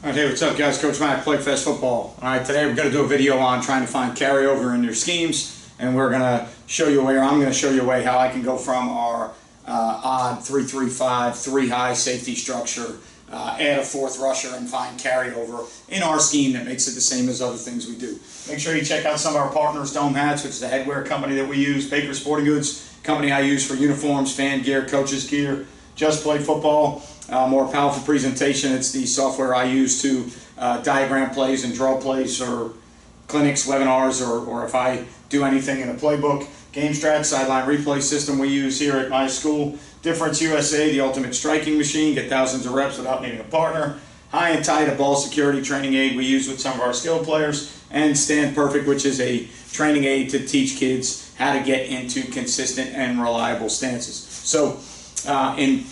All right, hey, what's up, guys? Coach Mac, Play Fast Football. All right, today we're going to do a video on trying to find carryover in your schemes, and we're going to show you a way, or I'm going to show you a way how I can go from our odd 3-3-5, 3-high safety structure, add a fourth rusher, and find carryover in our scheme that makes it the same as other things we do. Make sure you check out some of our partners, Dome Hats, which is the headwear company that we use, Baker Sporting Goods, company I use for uniforms, fan gear, coaches gear, Just Play Football. More powerful presentation. It's the software I use to diagram plays and draw plays for clinics, webinars, or if I do anything in a playbook. Game Strat, sideline replay system we use here at my school. DifferenceUSA, the ultimate striking machine. Get thousands of reps without needing a partner. HighandTight, a ball security training aid we use with some of our skilled players. And StandPerfect, which is a training aid to teach kids how to get into consistent and reliable stances. So in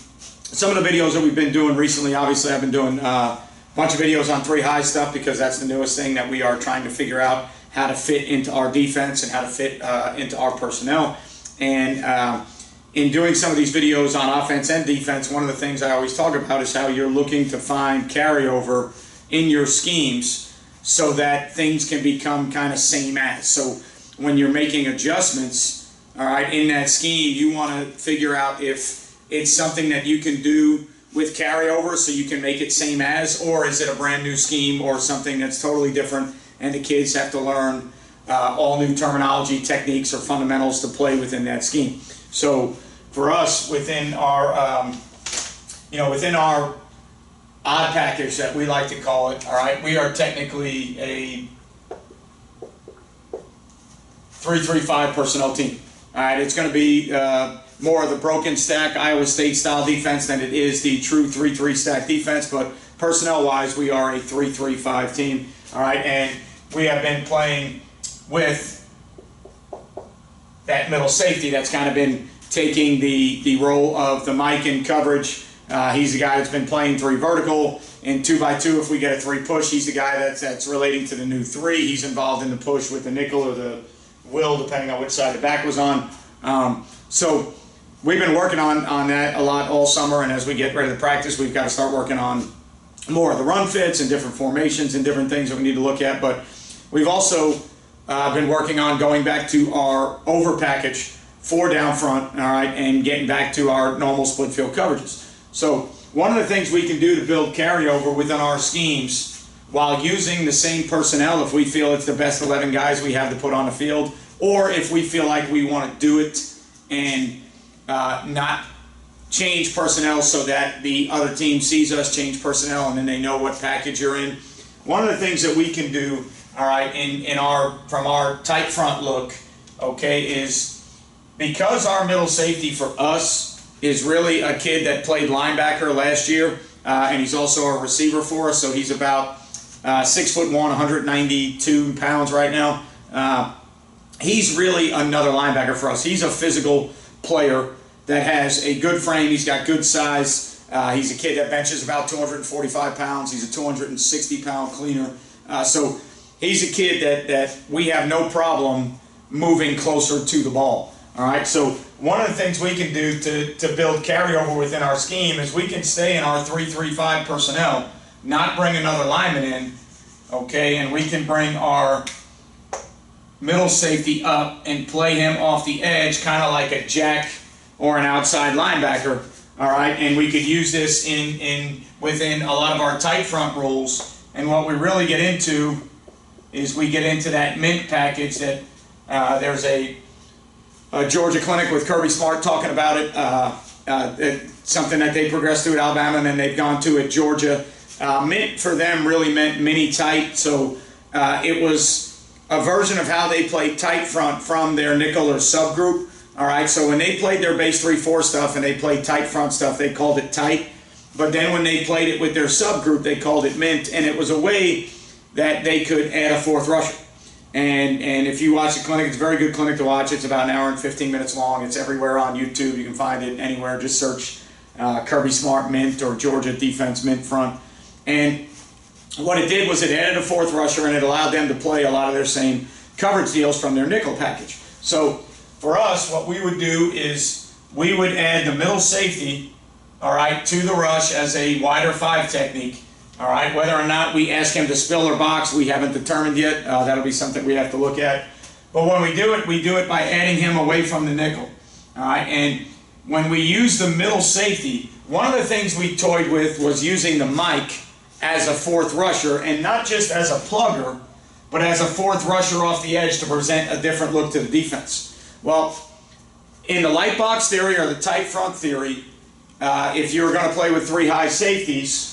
some of the videos that we've been doing recently, obviously I've been doing a bunch of videos on 3-high stuff because that's the newest thing that we are trying to figure out how to fit into our defense and how to fit into our personnel. And in doing some of these videos on offense and defense, one of the things I always talk about is how you're looking to find carryover in your schemes so that things can become kind of same as. So when you're making adjustments, all right, in that scheme, you want to figure out if it's something that you can do with carryover so you can make it same as, or is it a brand new scheme or something that's totally different and the kids have to learn all new terminology, techniques, or fundamentals to play within that scheme. So for us, within our within our odd package that we like to call it, all right, we are technically a 3-3-5 personnel team. All right, it's going to be more of the broken stack Iowa State style defense than it is the true 3-3 stack defense, but personnel wise we are a 3-3-5 team. All right, and we have been playing with that middle safety that's kind of been taking the role of the Mike in coverage. He's the guy that's been playing 3 vertical and 2x2. If we get a 3 push, he's the guy that's relating to the new 3. He's involved in the push with the nickel or the will, depending on which side the back was on. So we've been working on that a lot all summer, and as we get ready to practice, we've got to start working on more of the run fits and different formations and different things that we need to look at. But we've also been working on going back to our over package 4 down front, all right, and getting back to our normal split field coverages. So one of the things we can do to build carryover within our schemes while using the same personnel, if we feel it's the best 11 guys we have to put on the field, or if we feel like we want to do it and not change personnel so that the other team sees us change personnel and then they know what package you're in. One of the things that we can do, all right, from our tight front look, okay, is because our middle safety for us is really a kid that played linebacker last year, and he's also a receiver for us, so he's about 6'1", 192 pounds right now. He's really another linebacker for us. He's a physical player that has a good frame. He's got good size. He's a kid that benches about 245 pounds. He's a 260-pound cleaner. So he's a kid that we have no problem moving closer to the ball. All right, so one of the things we can do to build carryover within our scheme is we can stay in our 3-3-5 personnel, not bring another lineman in, okay, and we can bring our middle safety up and play him off the edge, kind of like a jack or an outside linebacker, all right, and we could use this within a lot of our tight front rules. And what we really get into is we get into that mint package that there's a Georgia clinic with Kirby Smart talking about it. It's something that they progressed to at Alabama and then they've gone to at Georgia. Mint for them really meant mini tight, so it was a version of how they played tight front from their nickel or subgroup. All right, so when they played their base 3-4 stuff and they played tight front stuff, they called it tight. But then when they played it with their subgroup, they called it mint, and it was a way that they could add a fourth rusher. And if you watch the clinic, it's a very good clinic to watch. It's about an hour and 15 minutes long. It's everywhere on YouTube. You can find it anywhere. Just search Kirby Smart Mint or Georgia Defense Mint Front. And what it did was it added a fourth rusher, and it allowed them to play a lot of their same coverage deals from their nickel package. So for us, what we would do is we would add the middle safety, all right, to the rush as a wider 5 technique. All right, whether or not we ask him to spill or box, we haven't determined yet. That'll be something we have to look at. But when we do it by adding him away from the nickel. All right, and when we use the middle safety, one of the things we toyed with was using the Mike as a fourth rusher, and not just as a plugger, but as a fourth rusher off the edge to present a different look to the defense. Well, in the light box theory or the tight front theory, if you're going to play with three high safeties,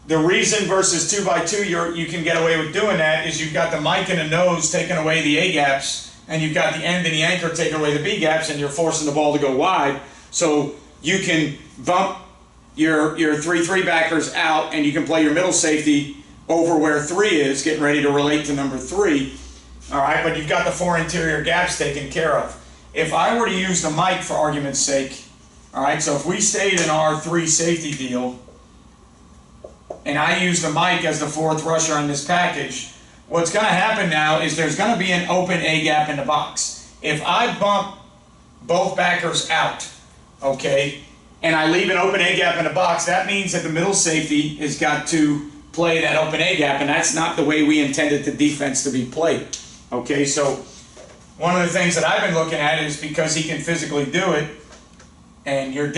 the reason versus 2x2 you can get away with doing that is you've got the Mike and the nose taking away the A gaps, and you've got the end and the anchor taking away the B gaps, and you're forcing the ball to go wide. So you can bump your 3-3 backers out, and you can play your middle safety over where 3 is, getting ready to relate to number 3. All right, but you've got the 4 interior gaps taken care of. If I were to use the Mike for argument's sake, all right, so if we stayed in our 3 safety deal, and I use the Mike as the fourth rusher on this package, what's going to happen now is there's going to be an open A gap in the box. If I bump both backers out, okay, and I leave an open A gap in the box, that means that the middle safety has got to play that open A gap, and that's not the way we intended the defense to be played. Okay, so one of the things that I've been looking at is because he can physically do it, and your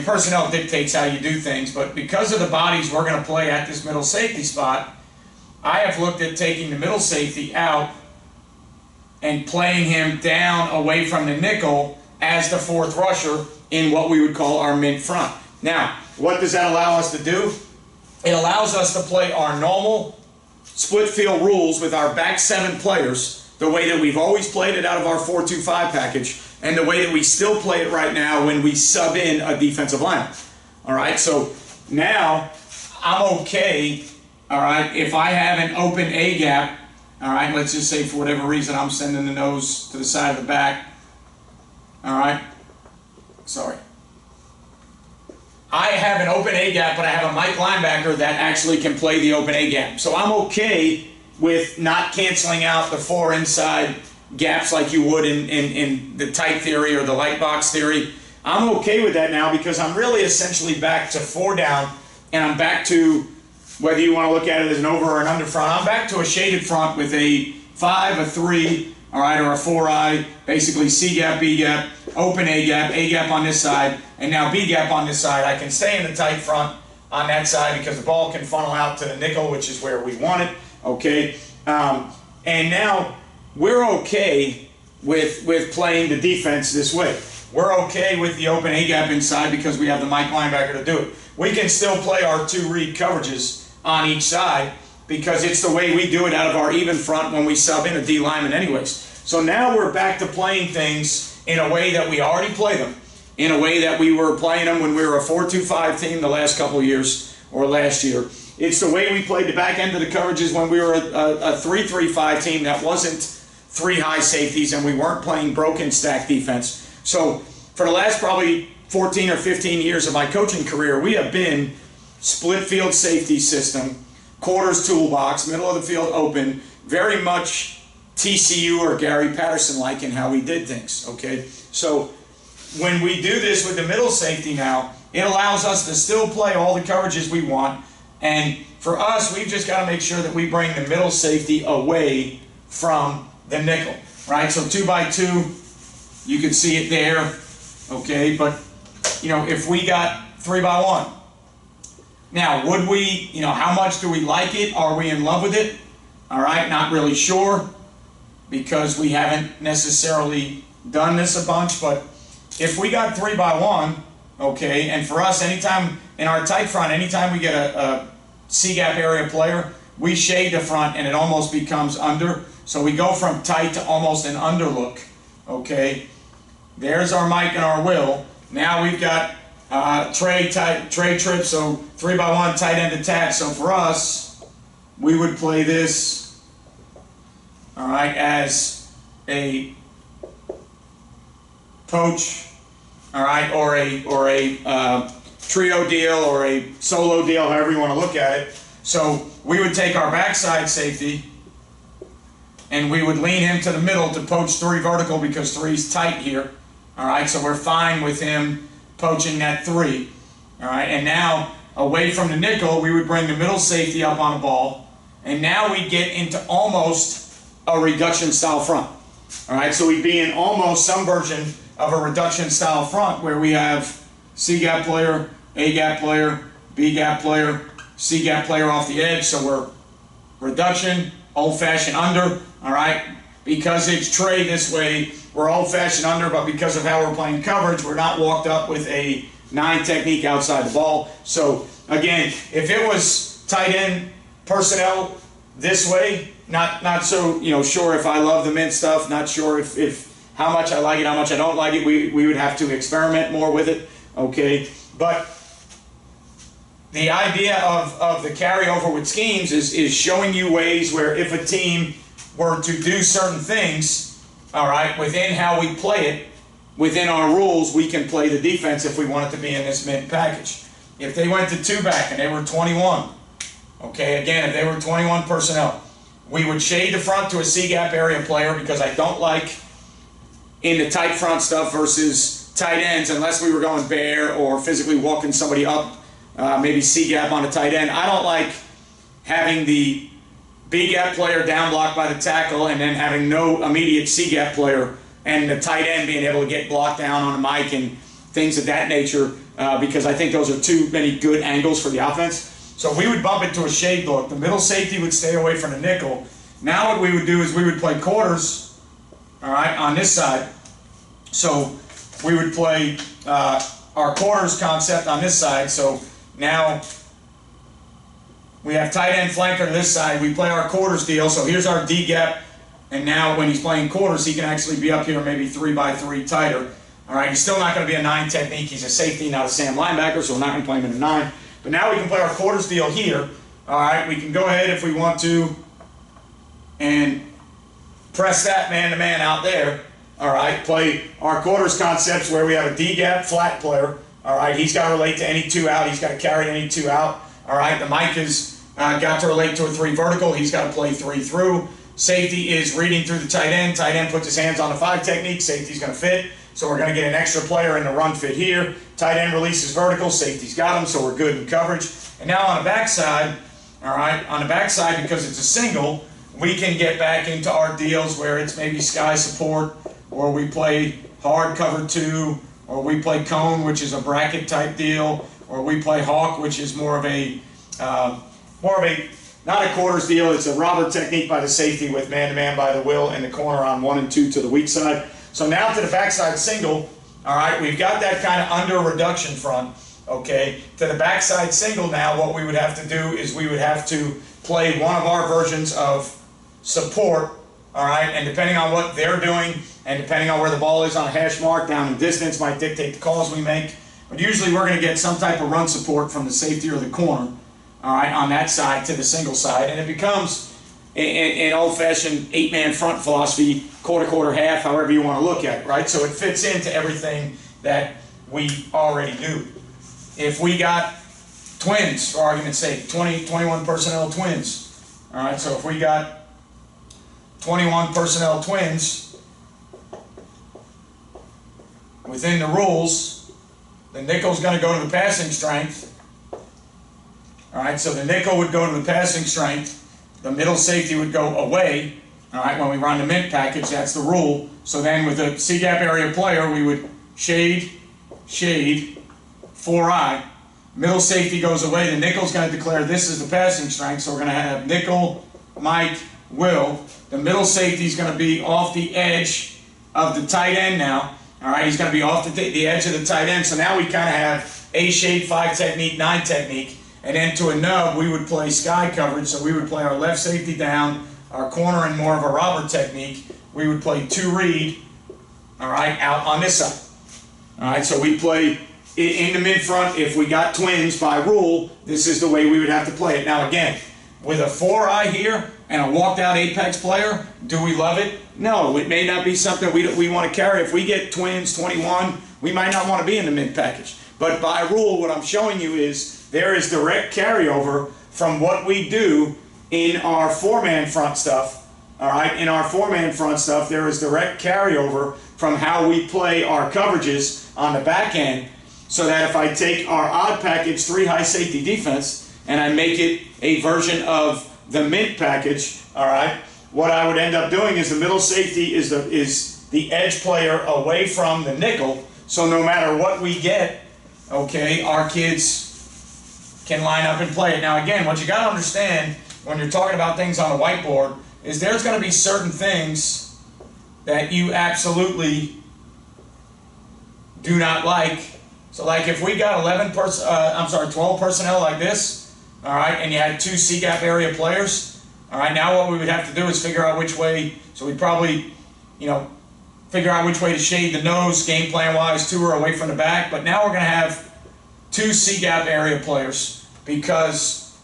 personnel dictates how you do things, but because of the bodies we're going to play at this middle safety spot, I have looked at taking the middle safety out and playing him down away from the nickel as the fourth rusher in what we would call our mint front. Now, what does that allow us to do? It allows us to play our normal split field rules with our back 7 players the way that we've always played it out of our 4-2-5 package, and the way that we still play it right now when we sub in a defensive lineman. All right, so now I'm okay, all right, if I have an open A gap, all right, let's just say for whatever reason I'm sending the nose to the side of the back, all right, sorry. I have an open A gap, but I have a Mike linebacker that actually can play the open A gap. So I'm okay with not canceling out the 4 inside gaps like you would in the tight theory or the light box theory. I'm okay with that now because I'm really essentially back to 4 down, and I'm back to, whether you want to look at it as an over or an under front, I'm back to a shaded front with a 5, a 3, all right, or a 4-eye, basically C gap, B gap, open A gap on this side, and now B gap on this side. I can stay in the tight front on that side because the ball can funnel out to the nickel, which is where we want it, okay? And now we're okay with playing the defense this way. We're okay with the open A gap inside because we have the Mike linebacker to do it. We can still play our 2 read coverages on each side because it's the way we do it out of our even front when we sub in a D lineman anyways. So now we're back to playing things in a way that we already play them, in a way that we were playing them when we were a 4-2-5 team the last couple of years or last year. It's the way we played the back end of the coverages when we were a 3-3-5 team that wasn't 3 high safeties and we weren't playing broken stack defense. So for the last probably 14 or 15 years of my coaching career, we have been split field safety system, quarters toolbox, middle of the field open, very much TCU or Gary Patterson-like in how we did things, okay? So when we do this with the middle safety now, it allows us to still play all the coverages we want, and for us, we've just got to make sure that we bring the middle safety away from the nickel, right? So 2x2, you can see it there, okay? But, if we got 3x1, now, would we, how much do we like it? Are we in love with it? All right, not really sure because we haven't necessarily done this a bunch, but if we got 3x1, okay, and for us, anytime in our tight front, anytime we get a C-gap area player, we shade the front and it almost becomes under. So we go from tight to almost an under look, okay? There's our Mike and our Will. Now we've got tray trip, so 3x1 tight end attack. So for us, we would play this, all right, as a poach, all right, or a trio deal or a solo deal, however you want to look at it. So we would take our backside safety and we would lean him to the middle to poach 3 vertical because 3's tight here. All right, so we're fine with him poaching that 3. All right, and now away from the nickel, we would bring the middle safety up on the ball, and now we get into almost a reduction style front. All right, so we'd be in almost some version of a reduction style front where we have C gap player, A gap player, B gap player, C gap player off the edge. So we're reduction, old-fashioned under. All right, because it's tray this way, we're old-fashioned under, but because of how we're playing coverage, we're not walked up with a 9 technique outside the ball. So again, if it was tight end personnel this way, not so sure if I love the mint stuff, not sure if how much I like it, how much I don't like it. We would have to experiment more with it. Okay, but the idea of the carryover with schemes is showing you ways where if a team were to do certain things, all right, within how we play it, within our rules, we can play the defense if we want it to be in this mint package. If they went to 2-back and they were 21, okay, again, if they were 21 personnel, we would shade the front to a C-gap area player because I don't like in the tight front stuff versus tight ends unless we were going bare or physically walking somebody up, maybe C-gap on a tight end. I don't like having the B-gap player down blocked by the tackle and then having no immediate C-gap player and the tight end being able to get blocked down on a mic and things of that nature because I think those are too many good angles for the offense. So we would bump it to a shade look. The middle safety would stay away from the nickel. Now what we would do is we would play quarters, all right, on this side. So we would play our quarters concept on this side. So now we have tight end flanker to this side. We play our quarters deal. So here's our D gap. And now when he's playing quarters, he can actually be up here maybe 3x3 tighter. All right, he's still not going to be a 9 technique. He's a safety, not a Sam linebacker, so we're not going to play him in a 9. But now we can play our quarters deal here. All right, we can go ahead if we want to and press that man-to-man out there. All right, play our quarters concepts where we have a D-gap flat player. All right, he's got to relate to any 2 out. He's got to carry any 2 out. All right, the Mike has got to relate to a 3 vertical. He's got to play 3 through. Safety is reading through the tight end. Tight end puts his hands on the 5 technique. Safety's going to fit. So we're going to get an extra player in the run fit here. Tight end releases vertical. Safety's got him, so we're good in coverage. And now on the backside, all right, on the backside, because it's a single, we can get back into our deals where it's maybe sky support, or we play hard cover 2, or we play cone, which is a bracket type deal, or we play hawk, which is more of a not a quarters deal. It's a robber technique by the safety with man-to-man by the will and the corner on 1 and 2 to the weak side. So now to the backside single, all right, we've got that kind of under reduction front, okay. To the backside single now, what we would have to do is we would have to play one of our versions of support, all right, and depending on what they're doing and depending on where the ball is on a hash mark, down in distance might dictate the calls we make. But usually we're going to get some type of run support from the safety or the corner, all right, on that side to the single side, and it becomes an old-fashioned 8-man front philosophy, quarter, half, however you want to look at it, right? So it fits into everything that we already do. If we got twins, for argument's sake, 21 personnel twins, all right, so if we got 21 personnel twins, within the rules, the nickel's going to go to the passing strength. All right, so the nickel would go to the passing strength. The middle safety would go away. All right, when we run the mint package, that's the rule. So then with the C-gap area player, we would shade, 4-eye. Middle safety goes away. The nickel's going to declare this is the passing strength. So we're going to have nickel, Mike, Will. The middle safety is going to be off the edge of the tight end now. All right, he's going to be off the edge of the tight end. So now we kind of have A shade, 5 technique, 9 technique. And then to a nub, we would play sky coverage. So we would play our left safety down, our corner in more of a robber technique. We would play 2 read, all right, out on this side. All right, so we play in the mid front. If we got twins by rule, this is the way we would have to play it. Now again, with a 4-eye here and a walked out apex player, do we love it? No, it may not be something we want to carry. If we get twins 21, we might not want to be in the mid package. But by rule, what I'm showing you is there is direct carryover from what we do in our 4-man front stuff. All right, in our 4-man front stuff, there is direct carryover from how we play our coverages on the back end. so that if I take our odd package 3 high safety defense and I make it a version of the mint package, all right, what I would end up doing is the middle safety is the edge player away from the nickel. So no matter what we get, okay, our kids can line up and play it. Now again, what you got to understand when you're talking about things on a whiteboard is there's going to be certain things that you absolutely do not like. So like if we got 12 personnel like this, all right, and you had 2 C-gap area players, all right, now what we would have to do is figure out which way, so we'd probably, figure out which way to shade the nose, game plan wise, 2 are away from the back, but now we're going to have 2 C-gap area players because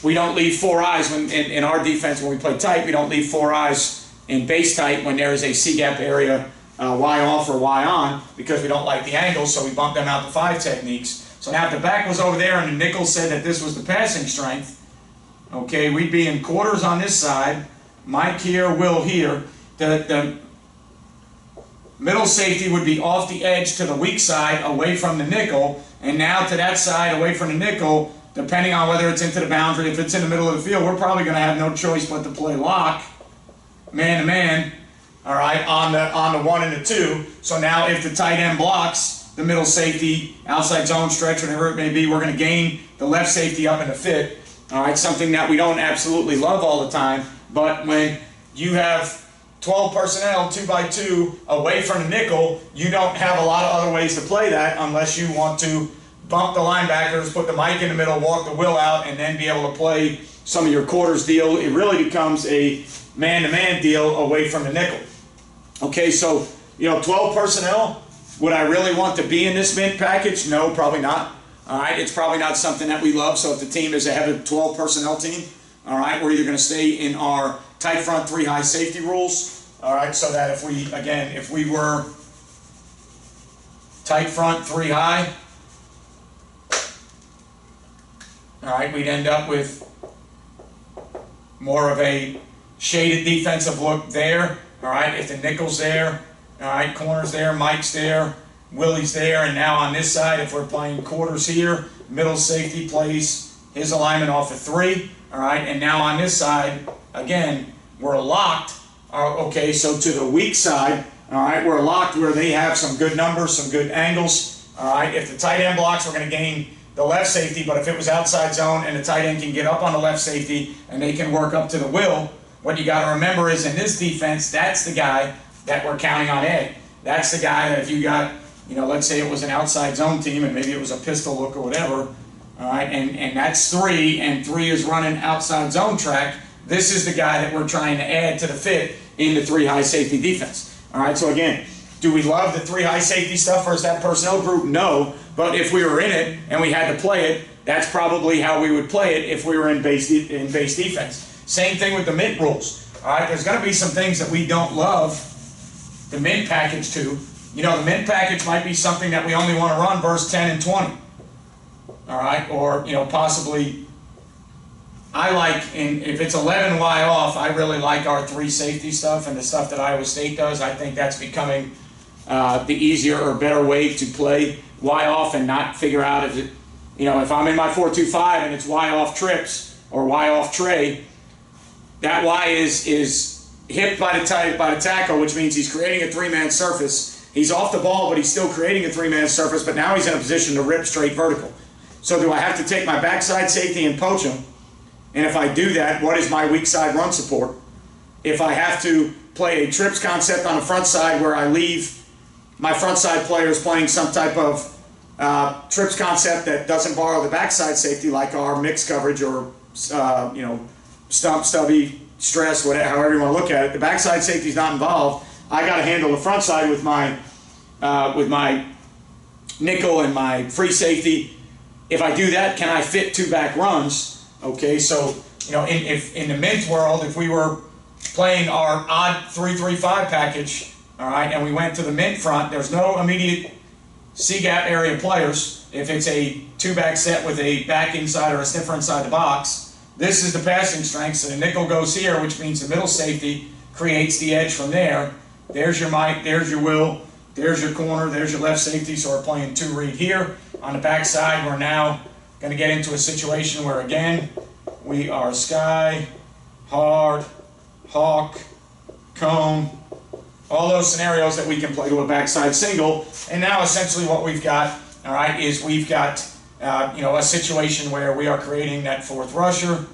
we don't leave 4 eyes in our defense when we play tight. We don't leave 4 eyes in base tight when there is a C-gap area Y off or Y on because we don't like the angle, so we bump them out to 5 techniques. So now if the back was over there and the nickel said that this was the passing strength, okay, we'd be in quarters on this side, Mike here, Will here. The middle safety would be off the edge to the weak side away from the nickel, and now to that side away from the nickel, depending on whether it's into the boundary, if it's in the middle of the field, we're probably going to have no choice but to play lock, man-to-man, all right, on the 1 and the 2. So now if the tight end blocks the middle safety, outside zone stretch, whatever it may be, we're going to gain the left safety up in the fit, all right, something that we don't absolutely love all the time, but when you have 12 personnel, 2 by 2, away from the nickel, you don't have a lot of other ways to play that unless you want to bump the linebackers, put the Mike in the middle, walk the Will out, and then be able to play some of your quarters deal. It really becomes a man-to-man deal away from the nickel. Okay, so, 12 personnel, would I really want to be in this mint package? No, probably not. All right, it's probably not something that we love, so if the team is a heavy 12 personnel team, all right, we're either going to stay in our tight front 3 high safety rules, all right, so that if we were tight front 3 high, all right, we'd end up with more of a shaded defensive look there, all right, if the nickel's there, all right, corner's there, Mike's there, Willie's there, and now on this side, if we're playing quarters here, middle safety plays his alignment off of 3, all right, and now on this side, again, we're locked. Okay, so to the weak side, all right, we're locked where they have some good numbers, some good angles. All right, if the tight end blocks, we're going to gain the left safety, but if it was outside zone and the tight end can get up on the left safety and they can work up to the Will, what you got to remember is in this defense, that's the guy that we're counting on Ed. That's the guy that if you got, let's say it was an outside zone team and maybe it was a pistol look or whatever, all right, and that's 3, and 3 is running outside zone track. This is the guy that we're trying to add to the fit in the 3 high safety defense. All right, so again, do we love the 3 high safety stuff versus that personnel group? No, but if we were in it and we had to play it, that's probably how we would play it if we were in base defense. Same thing with the mint rules. All right, there's going to be some things that we don't love the mint package to. The mint package might be something that we only want to run versus 10 and 20. All right, or possibly. I like, if it's 11 Y off, I really like our 3 safety stuff and the stuff that Iowa State does. I think that's becoming the easier or better way to play Y off and not figure out if it, if I'm in my 4-2-5 and it's Y off trips or Y off tray, that Y is hit by the tackle, which means he's creating a 3-man surface. He's off the ball, but he's still creating a 3-man surface, but now he's in a position to rip straight vertical. So do I have to take my backside safety and poach him? And if I do that, what is my weak side run support? If I have to play a trips concept on the front side where I leave my front side players playing some type of trips concept that doesn't borrow the backside safety, like our mixed coverage or stubby, stress, whatever, however you want to look at it, the backside safety is not involved. I got to handle the front side with my nickel and my free safety. If I do that, can I fit 2 back runs? Okay, so if in the mint world, if we were playing our odd 3-3-5 package, all right, and we went to the mint front, there's no immediate C-gap area players. If it's a 2-back set with a back inside or a sniffer inside the box, this is the passing strength. So the nickel goes here, which means the middle safety creates the edge from there. There's your Mike, there's your Will, There's your corner, there's your left safety, so we're playing 2 read here. On the backside, we're now going to get into a situation where, again, we are sky, hard, hawk, cone, all those scenarios that we can play to a backside single. And now essentially what we've got, all right, is we've got a situation where we are creating that 4th rusher.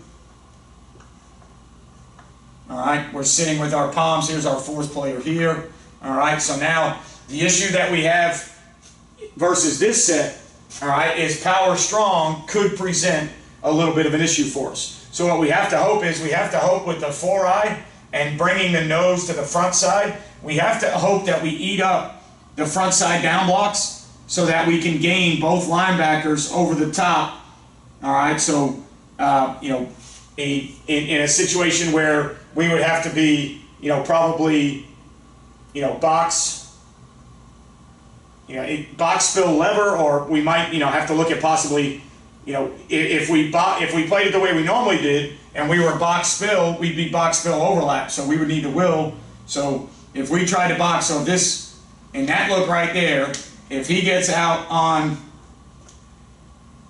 All right, we're sitting with our palms. Here's our 4th player here. All right, so now the issue that we have versus this set, all right, is power strong could present a little bit of an issue for us. So what we have to hope is we have to hope with the 4-eye and bringing the nose to the front side, we have to hope that we eat up the front side down blocks so that we can gain both linebackers over the top. All right, so in a situation where we would have to be, probably, box fill lever, or we might, have to look at possibly, if we played it the way we normally did and we were box fill, we'd be box fill overlap. So we would need to will. So if we try to box, so this, in that look right there, if he gets out on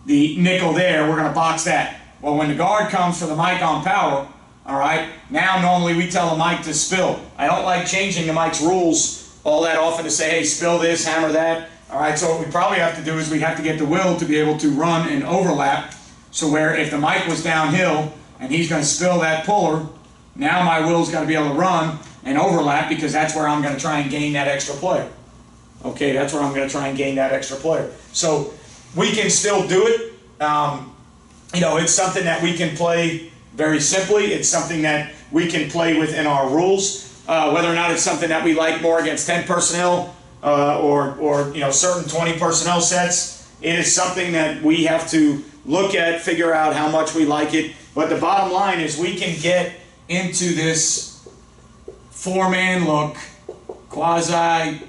the nickel there, we're going to box that. Well, when the guard comes for the mic on power, all right, now normally we tell the mic to spill. I don't like changing the mic's rules all that often to say, hey, spill this, hammer that. All right, so what we probably have to do is we have to get the will to be able to run and overlap. So where if the mic was downhill and he's going to spill that puller, now my will's got to be able to run and overlap, because that's where I'm going to try and gain that extra player. Okay, that's where I'm going to try and gain that extra player. So we can still do it. It's something that we can play very simply. It's something that we can play within our rules. Whether or not it's something that we like more against 10 personnel or certain 20 personnel sets, it is something that we have to look at, figure out how much we like it. But the bottom line is we can get into this 4-man look, quasi,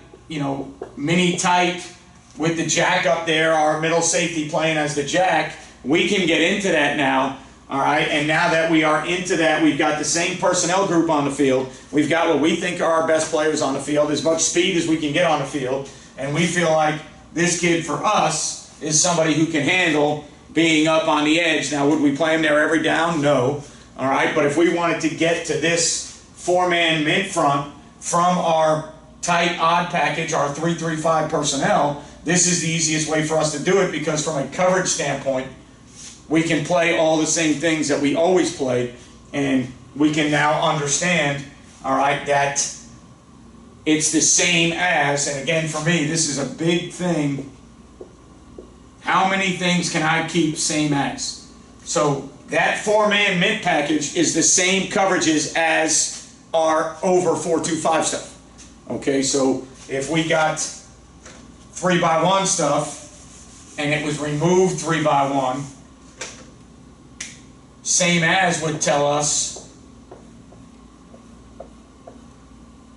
mini tight with the jack up there, our middle safety playing as the jack. We can get into that now, all right? And now that we are into that, we've got the same personnel group on the field. We've got what we think are our best players on the field, as much speed as we can get on the field. And we feel like this kid, for us, is somebody who can handle being up on the edge. Now, would we play him there every down? No. All right, but if we wanted to get to this 4-man mid front from our tight odd package, our 3-3-5 personnel, this is the easiest way for us to do it, because from a coverage standpoint, we can play all the same things that we always play, and we can now understand, all right, that it's the same as, and again for me, this is a big thing, how many things can I keep same as? So that 4-man mid package is the same coverages as our over 4-2-5 stuff. Okay, so if we got 3x1 stuff and it was removed 3x1, same as would tell us,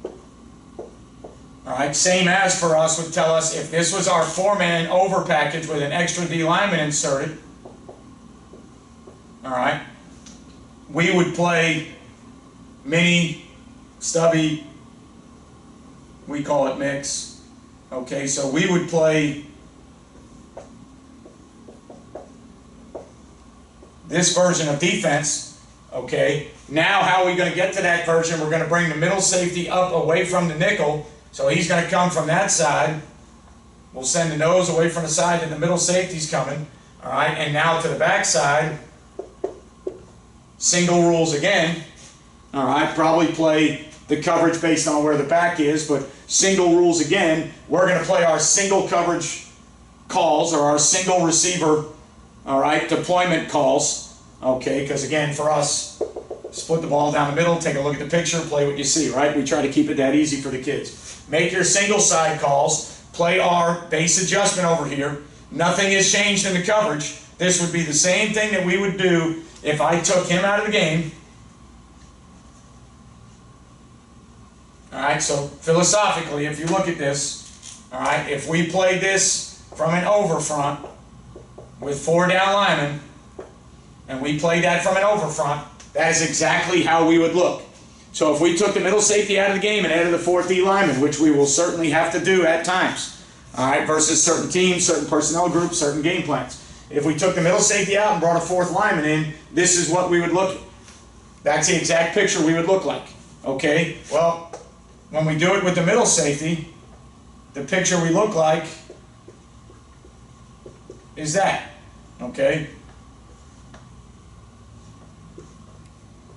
all right, same as for us would tell us if this was our 4-man over package with an extra D lineman inserted, all right, we would play mini, stubby, we call it mix. Okay, so we would play this version of defense. Okay, now how are we going to get to that version? We're going to bring the middle safety up away from the nickel, so he's going to come from that side. We'll send the nose away from the side that the middle safety's coming. All right, and now to the back side, single rules again. All right, probably play the coverage based on where the back is, but single rules again. We're going to play our single coverage calls, or our single receiver, all right, deployment calls. Okay, because again, for us, split the ball down the middle, take a look at the picture, play what you see, right? We try to keep it that easy for the kids. Make your single side calls, play our base adjustment over here. Nothing has changed in the coverage. This would be the same thing that we would do if I took him out of the game. All right, so philosophically, if you look at this, all right, if we played this from an over front with 4 down linemen, and we played that from an over front, that is exactly how we would look. So if we took the middle safety out of the game and added the fourth D lineman, which we will certainly have to do at times, all right, versus certain teams, certain personnel groups, certain game plans. If we took the middle safety out and brought a fourth lineman in, this is what we would look at. That's the exact picture we would look like. Okay, well, when we do it with the middle safety, the picture we look like is that. Okay?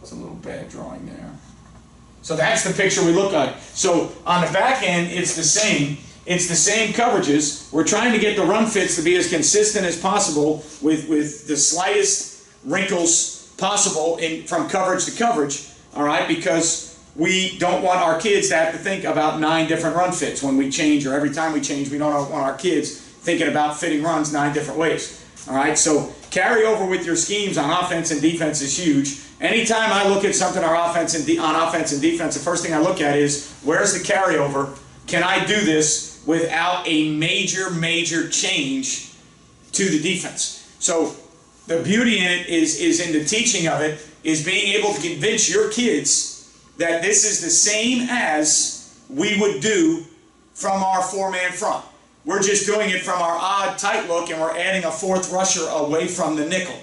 It's a little bad drawing there. So that's the picture we look like. So on the back end, it's the same. It's the same coverages. We're trying to get the run fits to be as consistent as possible with the slightest wrinkles possible from coverage to coverage, all right, because we don't want our kids to have to think about 9 different run fits when we change, or every time we change. We don't want our kids thinking about fitting runs 9 different ways, all right? So carryover with your schemes on offense and defense is huge. Anytime I look at something on offense and defense, the first thing I look at is, where's the carryover? Can I do this without a major change to the defense? So the beauty in it is in the teaching of it, is being able to convince your kids that this is the same as we would do from our 4-man front. We're just doing it from our odd tight look, and we're adding a fourth rusher away from the nickel.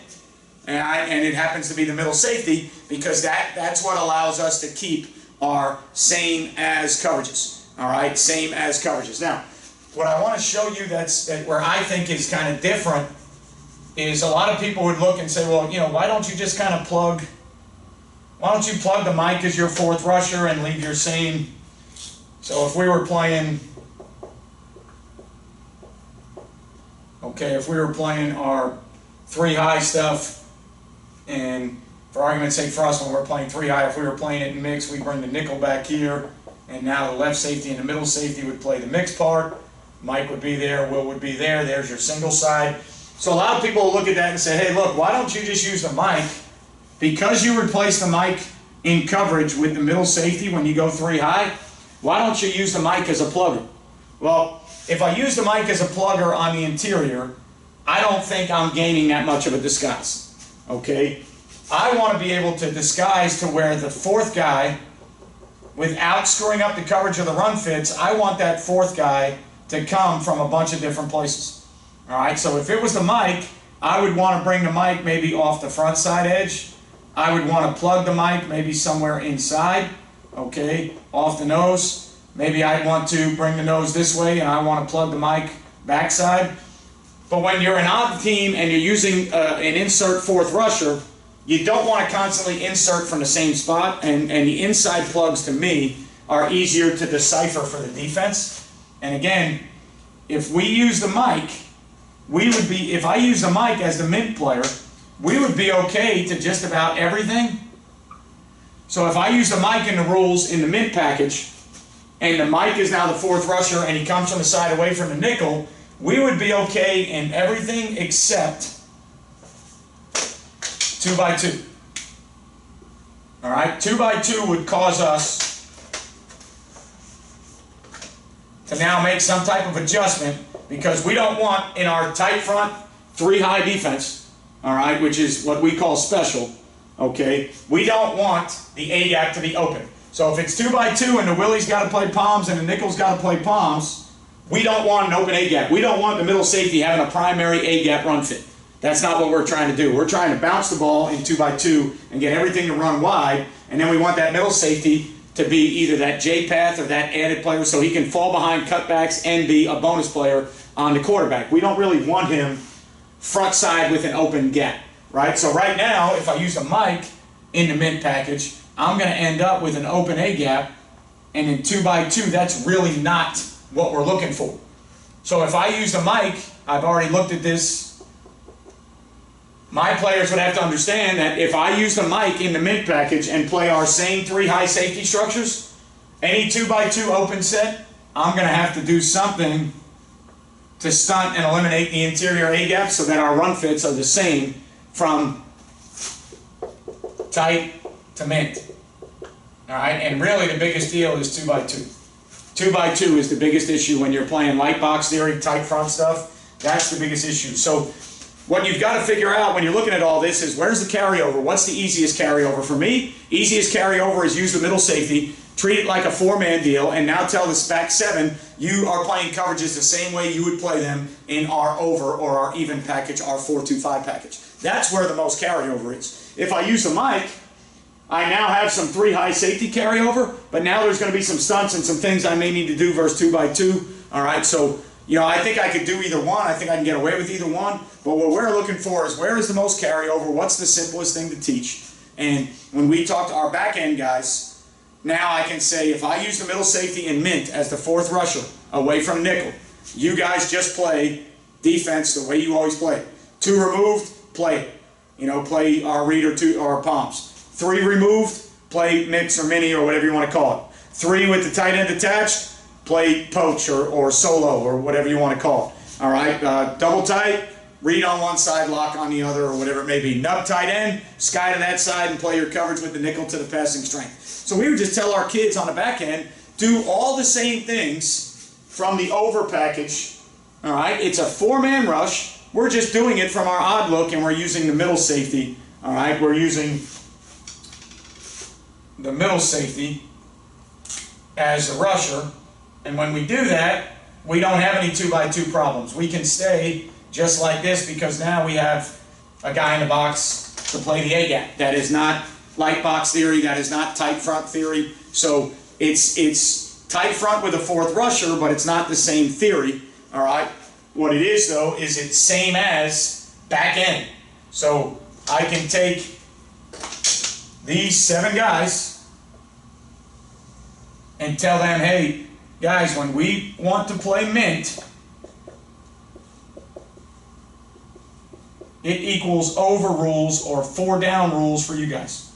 And it happens to be the middle safety, because that's what allows us to keep our same as coverages. All right, same as coverages. Now, what I want to show you that's where I think is kind of different is a lot of people would look and say, well, you know, why don't you just kind of plug the Mike as your fourth rusher and leave your same. So if we were playing, okay, if we were playing our 3 high stuff, and for argument's sake for us, when we're playing 3 high, if we were playing it in mix, we bring the nickel back here, and now the left safety and the middle safety would play the mix part. Mike would be there, Will would be there, there's your single side. So a lot of people will look at that and say, hey, look, why don't you just use the Mike? Because you replace the Mike in coverage with the middle safety when you go 3 high, why don't you use the Mike as a plugger? Well, if I use the Mike as a plugger on the interior, I don't think I'm gaining that much of a disguise. Okay? I want to be able to disguise to where the fourth guy, without screwing up the coverage of the run fits, I want that fourth guy to come from a bunch of different places. All right? So if it was the Mike, I would want to bring the Mike maybe off the front side edge. I would want to plug the Mike maybe somewhere inside, okay, off the nose. Maybe I'd want to bring the nose this way, and I want to plug the Mike backside. But when you're an odd team and you're using an insert fourth rusher, you don't want to constantly insert from the same spot, and the inside plugs, to me, are easier to decipher for the defense. And again, if we use the Mike, if I use the Mike as the mid player, we would be okay to just about everything. So if I use the Mike in the rules in the mid package, and the Mike is now the fourth rusher and he comes from the side away from the nickel, we would be okay in everything except 2x2. All right, 2x2 would cause us to now make some type of adjustment, because we don't want in our tight front 3 high defense, all right, which is what we call special, okay, we don't want the A-gap to be open. So if it's 2x2 and the Willie's got to play palms and the nickel's got to play palms, we don't want an open A-gap. We don't want the middle safety having a primary A-gap run fit. That's not what we're trying to do. We're trying to bounce the ball in 2x2 and get everything to run wide, and then we want that middle safety to be either that J-path or that added player so he can fall behind cutbacks and be a bonus player on the quarterback. We don't really want him front side with an open gap, right? So right now, if I use a Mike in the mid package, I'm going to end up with an open A gap, and in 2x2, that's really not what we're looking for. So if I use the Mike, I've already looked at this, my players would have to understand that if I use the Mike in the mid package and play our same 3 high safety structures, any 2x2 open set, I'm going to have to do something to stunt and eliminate the interior A-gap so that our run fits are the same from tight to mid. All right, and really the biggest deal is 2x2. 2x2 is the biggest issue when you're playing light box theory, tight front stuff. That's the biggest issue. So what you've got to figure out when you're looking at all this is where's the carryover? What's the easiest carryover? For me, easiest carryover is use the middle safety, treat it like a four-man deal, and now tell this back seven you are playing coverages the same way you would play them in our over or our even package, our 4-2-5 package. That's where the most carryover is. If I use the mic, I now have some 3 high safety carryover, but now there's going to be some stunts and some things I may need to do versus 2x2. All right, so I think I could do either one. I think I can get away with either one. But what we're looking for is where is the most carryover? What's the simplest thing to teach? And when we talk to our back end guys, now I can say if I use the middle safety and mint as the 4th rusher away from nickel, you guys just play defense the way you always play it. 2 removed, play it. Play our read or 2 or palms. 3 removed, play mix or mini or whatever you want to call it. 3 with the tight end attached, play poach or solo or whatever you want to call it. All right, double tight, read on one side, lock on the other or whatever it may be. Nub tight end, sky to that side and play your coverage with the nickel to the passing strength. So we would just tell our kids on the back end, do all the same things from the over package. All right, it's a 4-man rush. We're just doing it from our odd look and we're using the middle safety. All right, we're using the middle safety as the rusher. And when we do that, we don't have any 2x2 problems. We can stay just like this because now we have a guy in the box to play the A-gap. That is not light box theory. That is not tight front theory. So it's tight front with a 4th rusher, but it's not the same theory. All right. What it is, though, is it's same as back end. So I can take these 7 guys and tell them, hey, guys, when we want to play mint, it equals over rules or 4 down rules for you guys.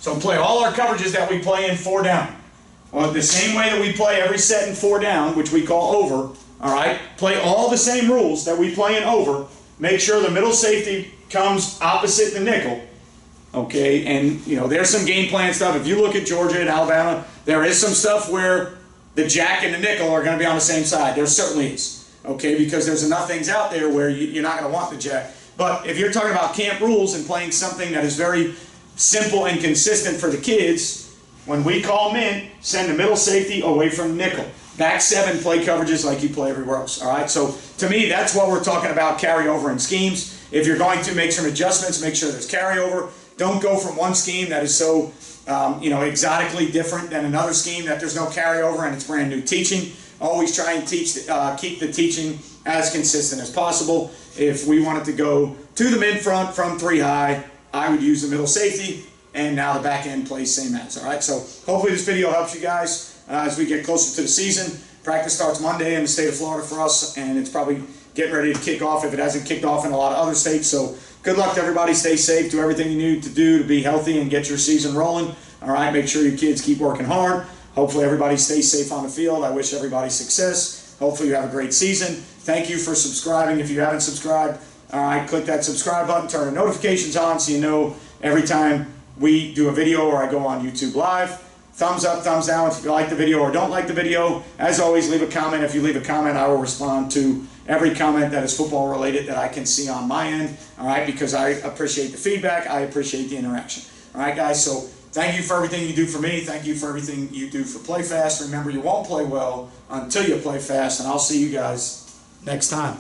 So play all our coverages that we play in 4 down. Well, the same way that we play every set in 4 down, which we call over, all right, play all the same rules that we play in over. Make sure the middle safety comes opposite the nickel. Okay, and there's some game plan stuff. If you look at Georgia and Alabama, there is some stuff where the jack and the nickel are going to be on the same side. There certainly is. Okay, because there's enough things out there where you're not going to want the jack. But if you're talking about camp rules and playing something that is very simple and consistent for the kids, when we call mint, send the middle safety away from nickel. Back 7, play coverages like you play everywhere else. All right, so to me, that's what we're talking about, carryover in schemes. If you're going to make some adjustments, make sure there's carryover. Don't go from one scheme that is so exotically different than another scheme that there's no carryover and it's brand new teaching. Always try and keep the teaching as consistent as possible. If we wanted to go to the mid front from 3 high, I would use the middle safety, and now the back end plays same as. All right, so hopefully this video helps you guys as we get closer to the season. Practice starts Monday in the state of Florida for us, and it's probably getting ready to kick off if it hasn't kicked off in a lot of other states. So good luck to everybody. Stay safe. Do everything you need to do to be healthy and get your season rolling. All right, make sure your kids keep working hard. Hopefully everybody stays safe on the field. I wish everybody success. Hopefully you have a great season. Thank you for subscribing. If you haven't subscribed, all right, click that subscribe button, turn the notifications on so you know every time we do a video or I go on YouTube Live. Thumbs up, thumbs down if you like the video or don't like the video. As always, leave a comment. If you leave a comment, I will respond to every comment that is football related that I can see on my end, all right, because I appreciate the feedback. I appreciate the interaction. All right, guys, so thank you for everything you do for me. Thank you for everything you do for Play Fast. Remember, you won't play well until you play fast, and I'll see you guys next time.